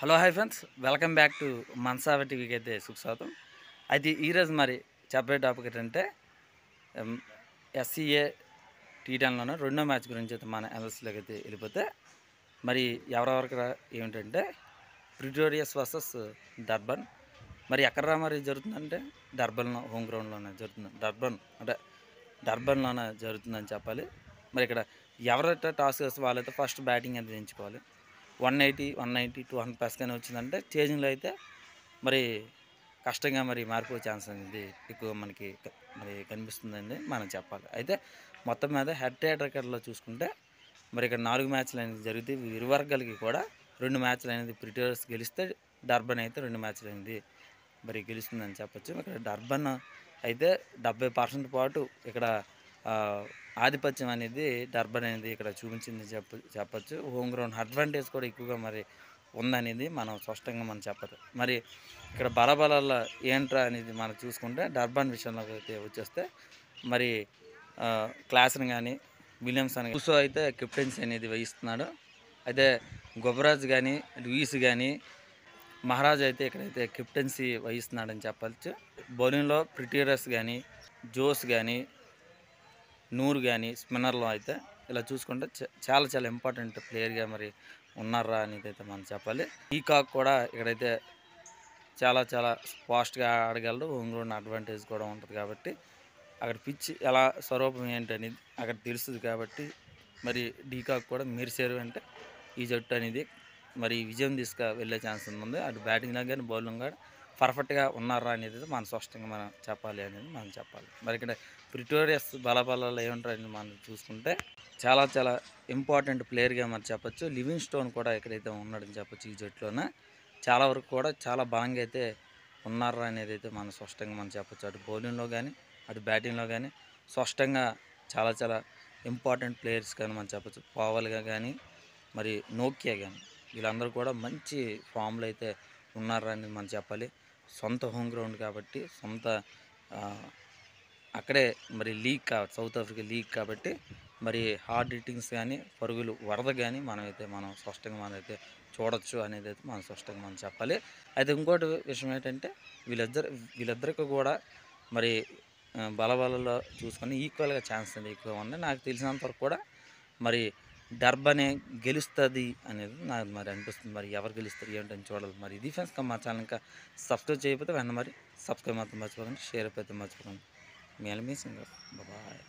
Hello hi friends, welcome back to Mansava టీవీకి అయితే సుస్వాగతం. అయితే ఈరోజు మరి చెప్పే టాపిక్ ఏంటంటే ఎస్సీఏ టీ10లోనే రెండో మ్యాచ్ గురించి అయితే మన ఎన్ఎస్లోకి అయితే వెళ్ళిపోతే మరి ఎవరెవరికి ఏమిటంటే ప్రిటోరియస్ వర్సెస్ డర్బన్. మరి ఎక్కడ మరి జరుగుతుందంటే డర్బన్లో, హోమ్ గ్రౌండ్లోనే జరుగుతుంది. డర్బన్లోనే జరుగుతుందని చెప్పాలి. మరి ఇక్కడ ఎవరైతే టాస్ చేస్తే వాళ్ళైతే ఫస్ట్ బ్యాటింగ్ అనేది ఎంచుకోవాలి. 180, 190, 200 ప్లస్ కానీ వచ్చిందంటే చేజింగ్లో అయితే మరి కష్టంగా మరి మారిపోయే ఛాన్స్ అనేది ఎక్కువ మనకి మరి కనిపిస్తుందండి మనం చెప్పాలి. అయితే మొత్తం మీద హెడ్ టు హెడ్ రికార్డులో చూసుకుంటే మరి ఇక్కడ 4 మ్యాచ్లు అనేది జరిగితే ఇరు వర్గాలకి కూడా 2 మ్యాచ్లు అనేది ప్రిటోరియస్ గెలిస్తే డర్బన్ అయితే 2 మ్యాచ్లు అనేది మరి గెలుస్తుందని చెప్పొచ్చు. ఇక్కడ డర్బన్ అయితే 70% పాటు ఇక్కడ ఆధిపత్యం అనేది డర్బన్ అనేది ఇక్కడ చూపించింది చెప్పచ్చు. హోమ్ గ్రౌండ్ అడ్వాంటేజ్ కూడా ఎక్కువగా మరి ఉందనేది మనం స్పష్టంగా మనం చెప్పదు. మరి ఇక్కడ బలబలాల ఏంట్రా అనేది మనం చూసుకుంటే డర్బన్ విషయంలోకి అయితే వచ్చేస్తే మరి క్లాసన్ కానీ విలియమ్స్ అని చూసో అయితే కెప్టెన్సీ అనేది వహిస్తున్నాడు. అయితే గుబరాజ్ కానీ లూయిస్ కానీ మహారాజ్ అయితే ఇక్కడైతే కెప్టెన్సీ వహిస్తున్నాడని చెప్పచ్చు. బౌలింగ్లో ప్రిటోరియస్ కానీ జోస్ కానీ నూరు కానీ స్పిన్నర్లో అయితే ఇలా చూసుకుంటే చాలా చాలా ఇంపార్టెంట్ ప్లేయర్గా మరి ఉన్నారా అనేది అయితే మనం చెప్పాలి. పీకాక్ కూడా ఇక్కడైతే చాలా చాలా ఫాస్ట్గా ఆడగలడు. హోమ్ గ్రౌండ్ అడ్వాంటేజ్ కూడా ఉంటుంది కాబట్టి అక్కడ పిచ్ ఎలా స్వరూపం ఏంటి అనేది అక్కడ తెలుస్తుంది కాబట్టి మరి డీకాక్ కూడా మెరిసేరు అంటే ఈ జట్టు అనేది మరి విజయం వెళ్ళే ఛాన్స్ ఉంది. అటు బ్యాటింగ్లో కానీ బౌలింగ్ కూడా పర్ఫెక్ట్గా ఉన్నారా అనేది మనం స్పష్టంగా మనం చెప్పాలి అనేది మనం చెప్పాలి. మరి ఇక్కడ ప్రిటోరియస్ బలబలాలు ఏముంటారని మనం చూసుకుంటే చాలా చాలా ఇంపార్టెంట్ ప్లేయర్గా మనం చెప్పచ్చు. లివింగ్ స్టోన్ కూడా ఎక్కడైతే ఉన్నాడని చెప్పచ్చు. ఈ జట్టులోనే చాలా వరకు కూడా చాలా బలంగా అయితే ఉన్నారా అనేది అయితే మనం స్పష్టంగా మనం చెప్పచ్చు. అటు బౌలింగ్లో కానీ అటు బ్యాటింగ్లో కానీ స్పష్టంగా చాలా చాలా ఇంపార్టెంట్ ప్లేయర్స్ కానీ మనం చెప్పచ్చు. పావల్గా కానీ మరి నోకియా కానీ వీళ్ళందరూ కూడా మంచి ఫామ్లో అయితే ఉన్నారా అనేది మనం చెప్పాలి. సొంత హోమ్ గ్రౌండ్ కాబట్టి అక్కడే మరి లీగ్ సౌత్ ఆఫ్రికా లీగ్ కాబట్టి మరి హార్డ్ హిట్టింగ్స్ కానీ పరుగులు వరద కానీ మనం స్పష్టంగా మనమైతే చూడొచ్చు అనేది అయితే మనం స్పష్టంగా మనం చెప్పాలి. అయితే ఇంకోటి విషయం ఏంటంటే వీళ్ళిద్దరికి కూడా మరి బలబలలో చూసుకొని ఈక్వల్గా ఛాన్స్ అనేది ఎక్కువ ఉంది. నాకు తెలిసినంత వరకు కూడా మరి డర్బనే గెలుస్తుంది అనేది నాకు మరి అనిపిస్తుంది. మరి ఎవరు గెలుస్తారు ఏంటని చూడాలి. మరి ఇది ఫ్రెండ్స్, మా ఛానల్ ఇంకా సబ్స్క్రైబ్ చేయకపోతే వెంటనే మరి సబ్స్క్రైబ్ మాత్రం మర్చిపోకండి, షేర్ అయితే మర్చిపోకండి. మీ సింగర్ బాయ్.